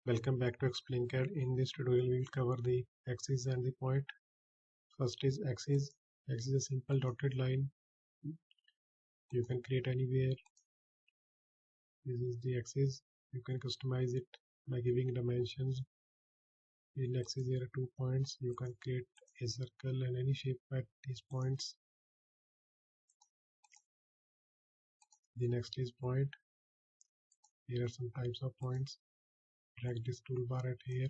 Welcome back to Explain CAD. In this tutorial, we will cover the axis and the point. First is axis. Axis is a simple dotted line. You can create anywhere. This is the axis. You can customize it by giving dimensions. In axis, there are 2 points. You can create a circle and any shape at these points. The next is point. Here are some types of points. Drag this toolbar at here.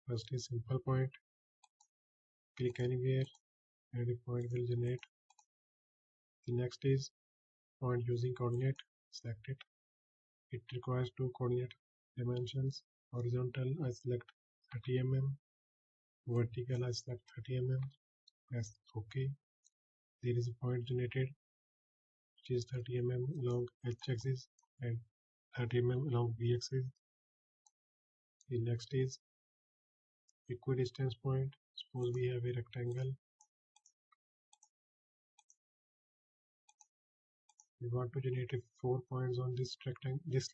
First is simple point. Click anywhere and a point will generate. The next is point using coordinate. Select it. It requires 2 coordinate dimensions. Horizontal, I select 30 mm. Vertical, I select 30 mm. Press OK. There is a point generated which is 30 mm along H-axis and 30 mm along B-axis. The next is equidistance point. Suppose we have a rectangle. We want to generate 4 points on this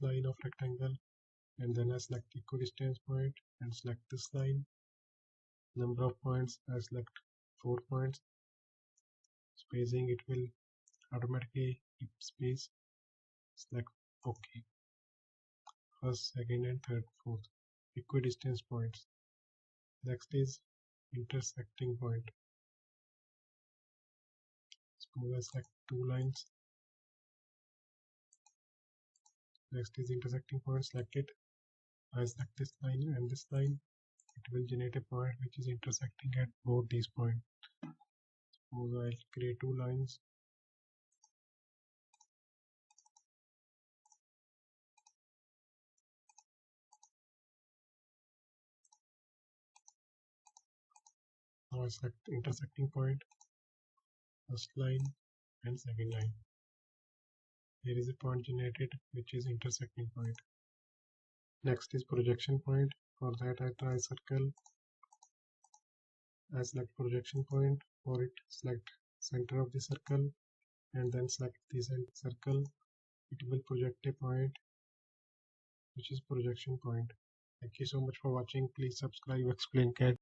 line of rectangle, and then I select equidistance point and select this line. Number of points, I select 4 points. Spacing, it will automatically keep space. Select OK. First, second and third, fourth. Equidistance points. Next is intersecting point. Suppose I select 2 lines. Next is intersecting point. Select it. I select this line and this line. It will generate a point which is intersecting at both these points. Suppose I'll create 2 lines. Now I select intersecting point, first line and second line. There is a point generated which is intersecting point. Next is projection point. For that I try circle. I select projection point. For it, select center of the circle and then select this circle. It will project a point which is projection point. Thank you so much for watching. Please subscribe Explain CAD.